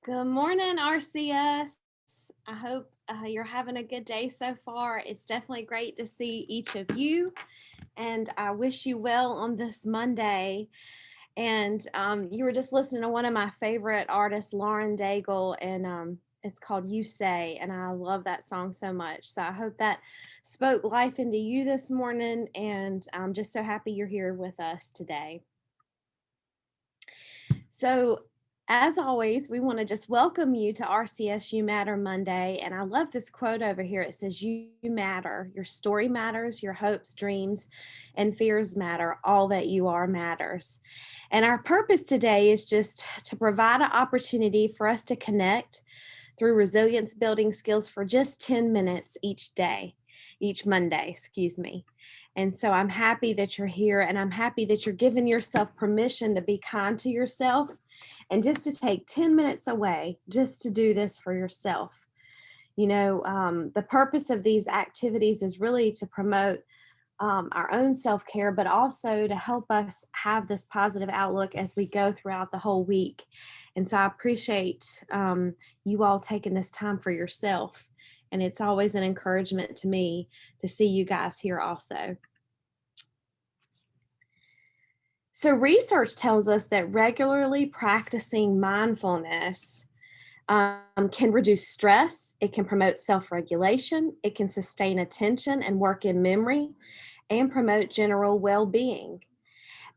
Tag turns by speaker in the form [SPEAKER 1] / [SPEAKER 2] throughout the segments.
[SPEAKER 1] Good morning, RCS. I hope you're having a good day so far. It's definitely great to see each of you, and I wish you well on this Monday. And you were just listening to one of my favorite artists, Lauren Daigle, and it's called You Say, and I love that song so much. So I hope that spoke life into you this morning, and I'm just so happy you're here with us today. So, as always, we want to just welcome you to RCS You Matter Monday. And I love this quote over here. It says, You matter. Your story matters. Your hopes, dreams, and fears matter. All that you are matters. And our purpose today is just to provide an opportunity for us to connect through resilience building skills for just 10 minutes each Monday, excuse me. And so I'm happy that you're here, and I'm happy that you're giving yourself permission to be kind to yourself and just to take 10 minutes away just to do this for yourself. The purpose of these activities is really to promote our own self care, but also to help us have this positive outlook as we go throughout the whole week. And so I appreciate you all taking this time for yourself. And it's always an encouragement to me to see you guys here also. So, research tells us that regularly practicing mindfulness can reduce stress, it can promote self regulation, it can sustain attention and work in memory, and promote general well being.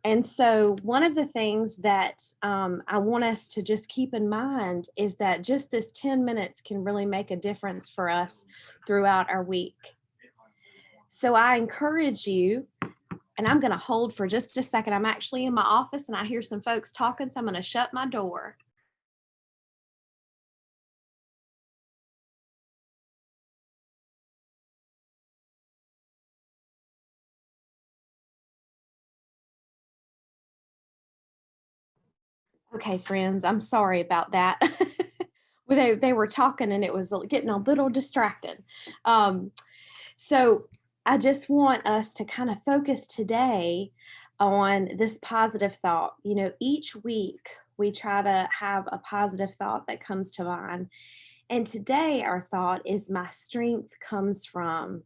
[SPEAKER 1] And so, one of the things that I want us to just keep in mind is that just this 10 minutes can really make a difference for us throughout our week. So, I encourage you, and I'm going to hold for just a second. I'm actually in my office and I hear some folks talking, so I'm going to shut my door. Okay, friends, I'm sorry about that. Well, they were talking and it was getting a little distracted. Um, so I just want us to kind of focus today on this positive thought. Each week we try to have a positive thought that comes to mind. And today our thought is my strength comes from.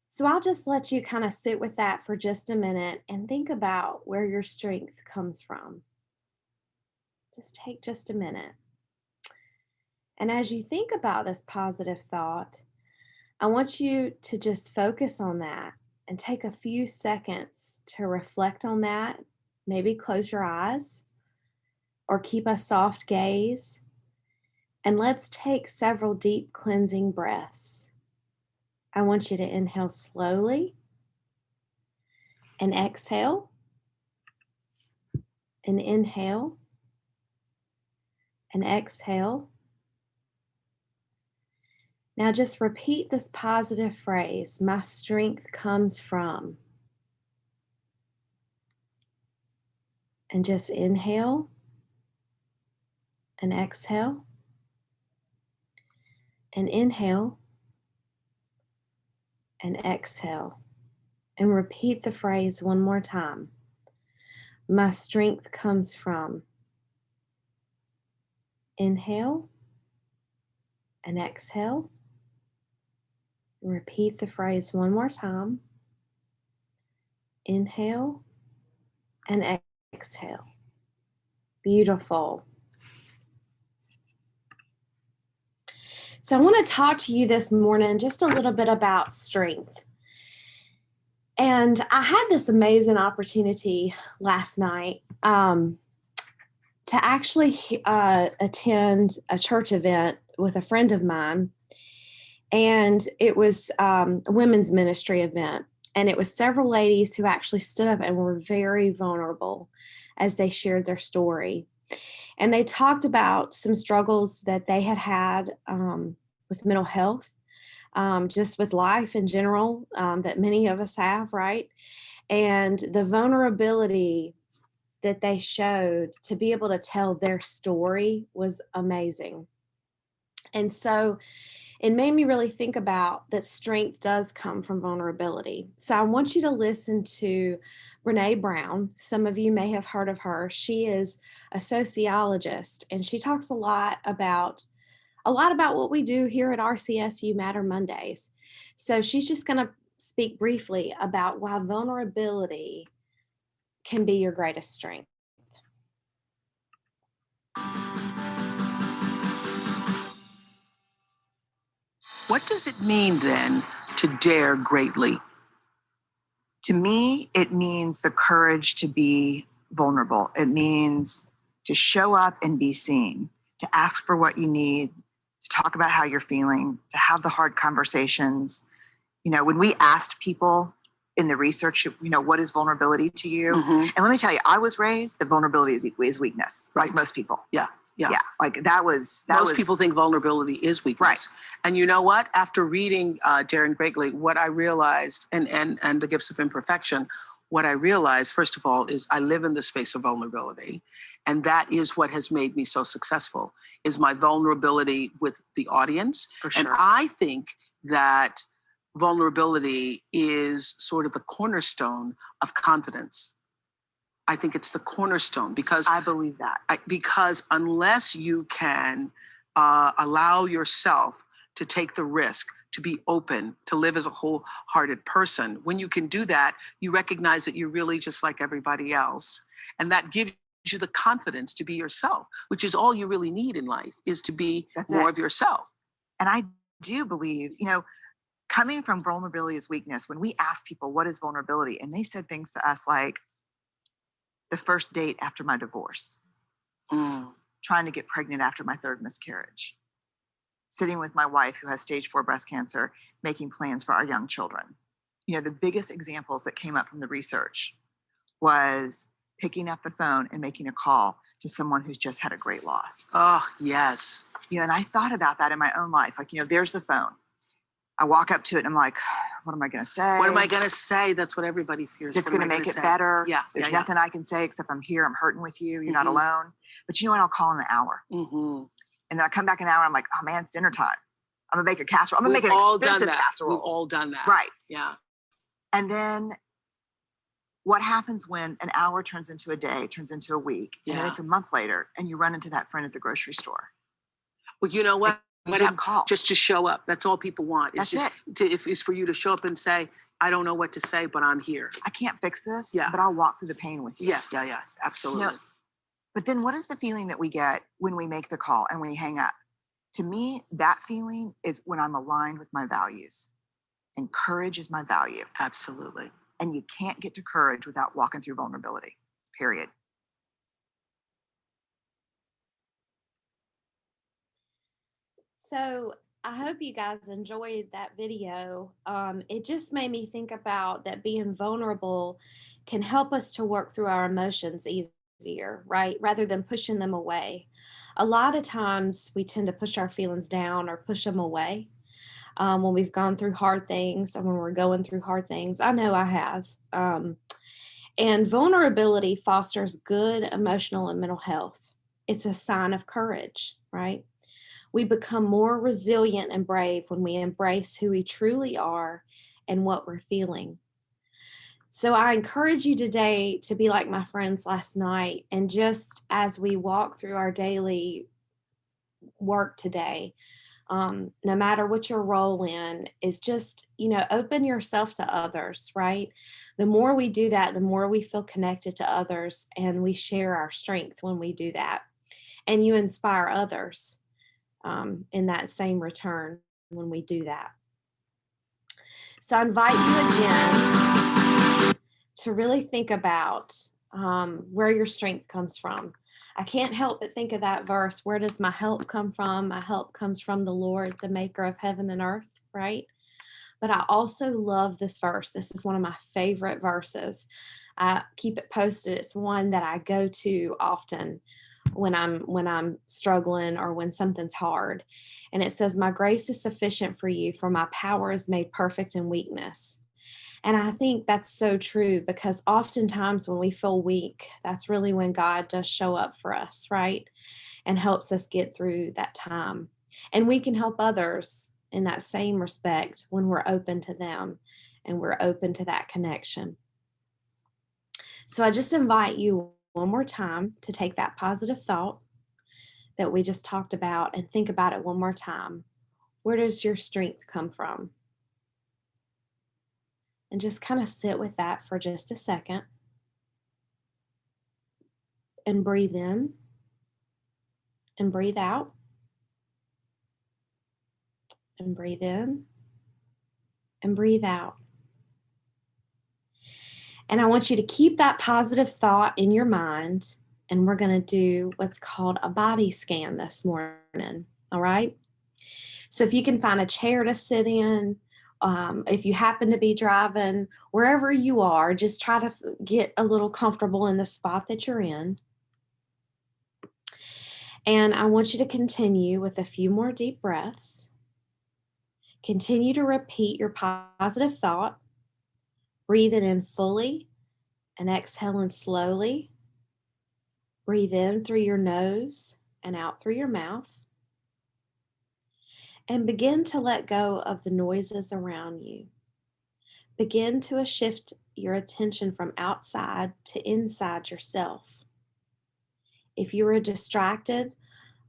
[SPEAKER 1] So I'll just let you kind of sit with that for just a minute and think about where your strength comes from. Just take just a minute. And as you think about this positive thought, I want you to just focus on that and take a few seconds to reflect on that. Maybe close your eyes or keep a soft gaze. And let's take several deep cleansing breaths. I want you to inhale slowly and exhale and inhale and exhale. Now just repeat this positive phrase, my strength comes from. And just inhale and exhale and inhale and exhale. And repeat the phrase one more time. My strength comes from. Inhale and exhale. And repeat the phrase one more time. Inhale and exhale. Beautiful. So I want to talk to you this morning just a little bit about strength. And I had this amazing opportunity last night to actually attend a church event with a friend of mine. And it was a women's ministry event. And it was several ladies who actually stood up and were very vulnerable as they shared their story. And they talked about some struggles that they had had with mental health, just with life in general, that many of us have, right? And the vulnerability that they showed to be able to tell their story was amazing. And so it made me really think about that strength does come from vulnerability. So I want you to listen to Brene Brown. Some of you may have heard of her. She is a sociologist and she talks a lot about what we do here at RCS You Matter Mondays. So she's just going to speak briefly about why vulnerability can be your greatest strength.
[SPEAKER 2] What does it mean then to dare greatly?
[SPEAKER 3] To me, it means the courage to be vulnerable. It means to show up and be seen, to ask for what you need, to talk about how you're feeling, to have the hard conversations. When we asked people in the research, what is vulnerability to you?
[SPEAKER 2] Mhm.
[SPEAKER 3] And let me tell you, I was raised that vulnerability is weakness, like most people.
[SPEAKER 2] Yeah.
[SPEAKER 3] Like that was
[SPEAKER 2] Most people think vulnerability is weakness.
[SPEAKER 3] Right.
[SPEAKER 2] And you know what? After reading Daring Greatly, what I realized, and The Gifts of Imperfection, what I realized, first of all, is I live in the space of vulnerability. And that is what has made me so successful, is my vulnerability with the audience.
[SPEAKER 3] For sure.
[SPEAKER 2] And I think that vulnerability is sort of the cornerstone of confidence. I think it's the cornerstone because
[SPEAKER 3] I believe that.
[SPEAKER 2] Because unless you can allow yourself to take the risk, to be open, to live as a wholehearted person, when you can do that, you recognize that you're really just like everybody else. And that gives you the confidence to be yourself, which is all you really need in life, is to be more of yourself.
[SPEAKER 3] And I do believe, coming from vulnerability is weakness, when we ask people, what is vulnerability? And they said things to us like, the first date after my divorce, trying to get pregnant after my third miscarriage, sitting with my wife who has stage 4 breast cancer, making plans for our young children. The biggest examples that came up from the research was picking up the phone and making a call to someone who's just had a great loss.
[SPEAKER 2] Oh, yes.
[SPEAKER 3] And I thought about that in my own life. Like, there's the phone. I walk up to it and I'm like, what am I going to say?
[SPEAKER 2] What am I going to say? That's what everybody fears.
[SPEAKER 3] It's going to make it better.
[SPEAKER 2] Yeah.
[SPEAKER 3] There's nothing I can say except I'm here. I'm hurting with you. You're not alone. But you know what? I'll call in an hour.
[SPEAKER 2] Mm-hmm.
[SPEAKER 3] And then I come back an hour. I'm like, oh man, it's dinner time. I'm going to make a casserole. I'm going to make an expensive casserole.
[SPEAKER 2] We've all done that.
[SPEAKER 3] Right.
[SPEAKER 2] Yeah.
[SPEAKER 3] And then what happens when an hour turns into a day, turns into a week, and then it's a month later and you run into that friend at the grocery store?
[SPEAKER 2] Well, you know what?
[SPEAKER 3] You didn't call.
[SPEAKER 2] Just to show up. That's all people want.
[SPEAKER 3] That's it.
[SPEAKER 2] It's for you to show up and say, I don't know what to say, but I'm here.
[SPEAKER 3] I can't fix this,
[SPEAKER 2] Yeah.
[SPEAKER 3] but I'll walk through the pain with you.
[SPEAKER 2] Yeah. Absolutely.
[SPEAKER 3] But then what is the feeling that we get when we make the call and we hang up? To me, that feeling is when I'm aligned with my values. And courage is my value.
[SPEAKER 2] Absolutely.
[SPEAKER 3] And you can't get to courage without walking through vulnerability, period.
[SPEAKER 1] So I hope you guys enjoyed that video. It just made me think about that being vulnerable can help us to work through our emotions easier, right? Rather than pushing them away. A lot of times we tend to push our feelings down or push them away when we've gone through hard things or when we're going through hard things. I know I have. And vulnerability fosters good emotional and mental health. It's a sign of courage, right? We become more resilient and brave when we embrace who we truly are and what we're feeling. So I encourage you today to be like my friends last night. And just as we walk through our daily work today, no matter what your role in, is just, open yourself to others, right? The more we do that, the more we feel connected to others, and we share our strength when we do that. And you inspire others in that same return when we do that. So I invite you again to really think about where your strength comes from. I can't help but think of that verse. Where does my help come from? My help comes from the Lord, the maker of heaven and earth, right? But I also love this verse. This is one of my favorite verses. I keep it posted. It's one that I go to often when I'm struggling or when something's hard. And it says, my grace is sufficient for you, for my power is made perfect in weakness. And I think that's so true, because oftentimes when we feel weak, that's really when God does show up for us, right? And helps us get through that time. And we can help others in that same respect when we're open to them and we're open to that connection. So I just invite you one more time to take that positive thought that we just talked about and think about it one more time. Where does your strength come from? And just kind of sit with that for just a second and breathe in and breathe out and breathe in and breathe out. And I want you to keep that positive thought in your mind. And we're going to do what's called a body scan this morning. All right. So if you can find a chair to sit in, if you happen to be driving, wherever you are, just try to get a little comfortable in the spot that you're in. And I want you to continue with a few more deep breaths. Continue to repeat your positive thought. Breathe it in fully and exhaling slowly. Breathe in through your nose and out through your mouth. And begin to let go of the noises around you. Begin to shift your attention from outside to inside yourself. If you are distracted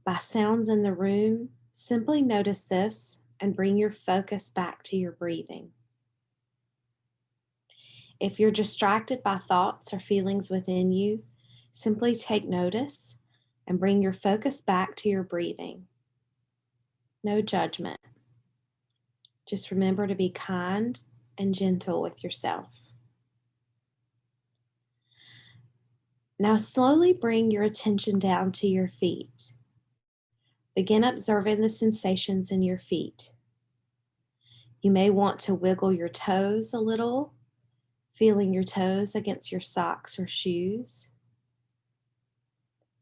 [SPEAKER 1] by sounds in the room, simply notice this and bring your focus back to your breathing. If you're distracted by thoughts or feelings within you, simply take notice and bring your focus back to your breathing. No judgment. Just remember to be kind and gentle with yourself. Now slowly bring your attention down to your feet. Begin observing the sensations in your feet. You may want to wiggle your toes a little, feeling your toes against your socks or shoes.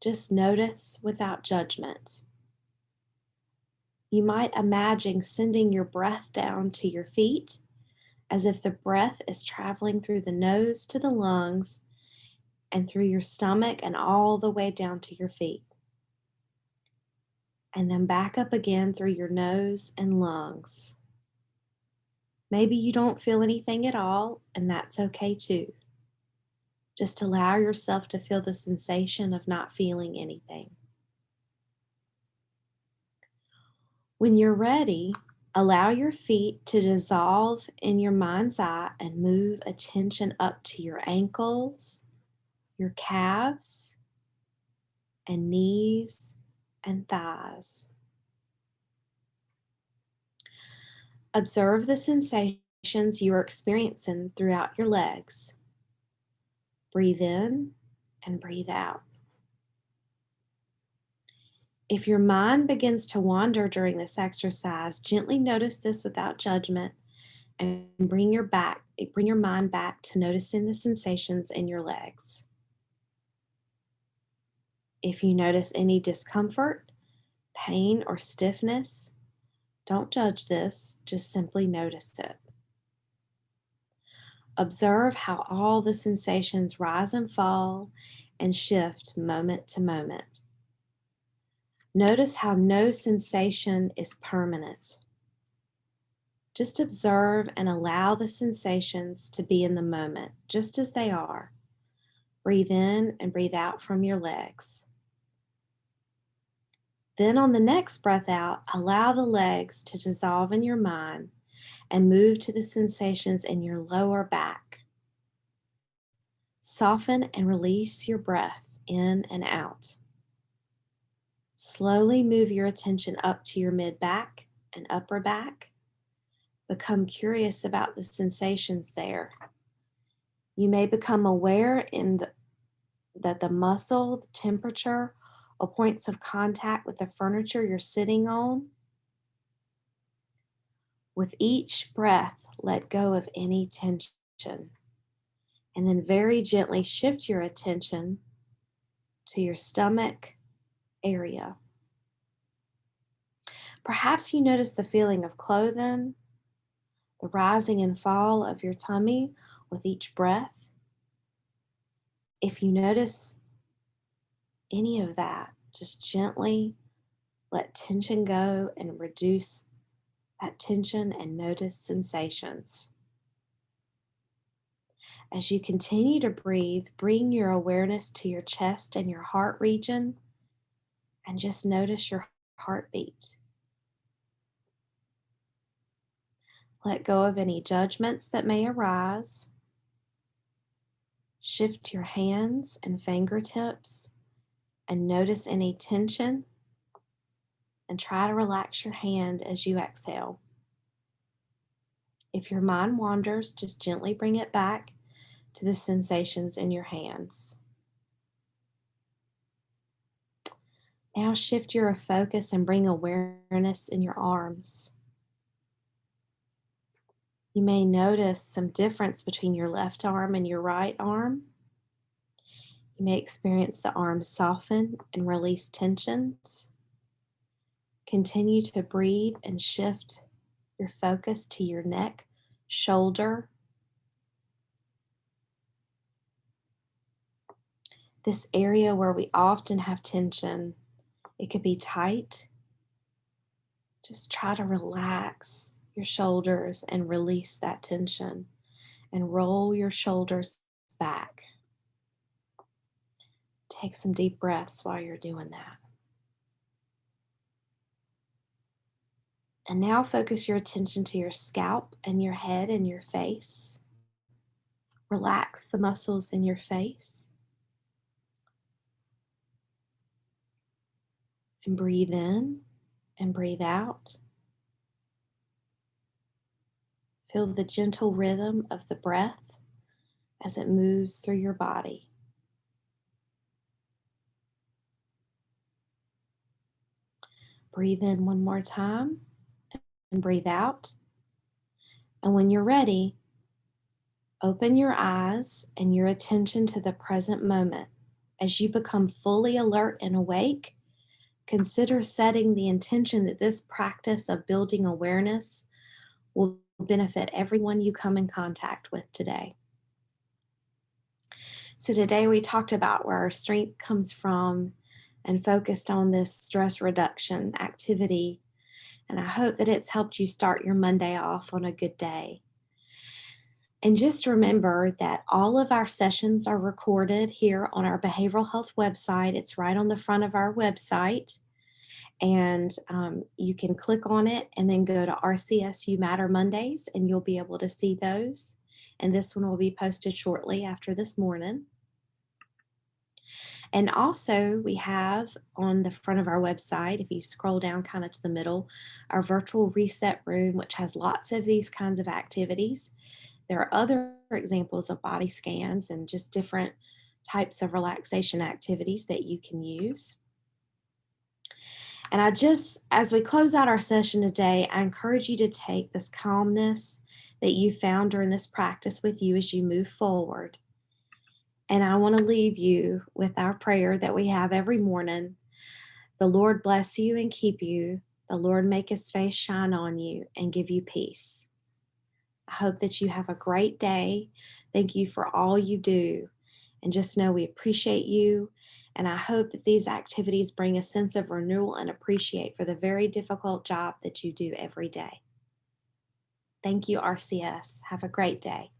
[SPEAKER 1] Just notice without judgment. You might imagine sending your breath down to your feet as if the breath is traveling through the nose to the lungs and through your stomach and all the way down to your feet. And then back up again through your nose and lungs. Maybe you don't feel anything at all, and that's okay too. Just allow yourself to feel the sensation of not feeling anything. When you're ready, allow your feet to dissolve in your mind's eye and move attention up to your ankles, your calves, and knees and thighs. Observe the sensations you are experiencing throughout your legs. Breathe in and breathe out. If your mind begins to wander during this exercise, gently notice this without judgment and bring your mind back to noticing the sensations in your legs. If you notice any discomfort, pain, or stiffness, don't judge this, just simply notice it. Observe how all the sensations rise and fall and shift moment to moment. Notice how no sensation is permanent. Just observe and allow the sensations to be in the moment, just as they are. Breathe in and breathe out from your legs. Then on the next breath out, allow the legs to dissolve in your mind and move to the sensations in your lower back. Soften and release your breath in and out. Slowly move your attention up to your mid-back and upper back. Become curious about the sensations there. You may become aware that the muscle, the temperature, or points of contact with the furniture you're sitting on. With each breath, let go of any tension. And then very gently shift your attention to your stomach area. Perhaps you notice the feeling of clothing, the rising and fall of your tummy with each breath. If you notice any of that, just gently Let tension go and reduce that tension and notice sensations. As you continue to breathe, bring your awareness to your chest and your heart region and just notice your heartbeat. Let go of any judgments that may arise. Shift your hands and fingertips and notice any tension, and try to relax your hand as you exhale. If your mind wanders, just gently bring it back to the sensations in your hands. Now shift your focus and bring awareness in your arms. You may notice some difference between your left arm and your right arm. You may experience the arms soften and release tensions. Continue to breathe and shift your focus to your neck, shoulder. This area where we often have tension, it could be tight. Just try to relax your shoulders and release that tension and roll your shoulders back. Take some deep breaths while you're doing that. And now focus your attention to your scalp and your head and your face. Relax the muscles in your face. And breathe in and breathe out. Feel the gentle rhythm of the breath as it moves through your body. Breathe in one more time and breathe out. And when you're ready, open your eyes and your attention to the present moment. As you become fully alert and awake, consider setting the intention that this practice of building awareness will benefit everyone you come in contact with today. So today we talked about where our strength comes from and focused on this stress reduction activity. And I hope that it's helped you start your Monday off on a good day. And just remember that all of our sessions are recorded here on our behavioral health website. It's right on the front of our website. And you can click on it and then go to RCS You Matter Mondays, and you'll be able to see those. And this one will be posted shortly after this morning. And also, we have on the front of our website, if you scroll down kind of to the middle, our virtual reset room, which has lots of these kinds of activities. There are other examples of body scans and just different types of relaxation activities that you can use. And as we close out our session today, I encourage you to take this calmness that you found during this practice with you as you move forward. And I want to leave you with our prayer that we have every morning. The Lord bless you and keep you. The Lord make his face shine on you and give you peace. I hope that you have a great day. Thank you for all you do. And just know we appreciate you. And I hope that these activities bring a sense of renewal and appreciate for the very difficult job that you do every day. Thank you, RCS. Have a great day.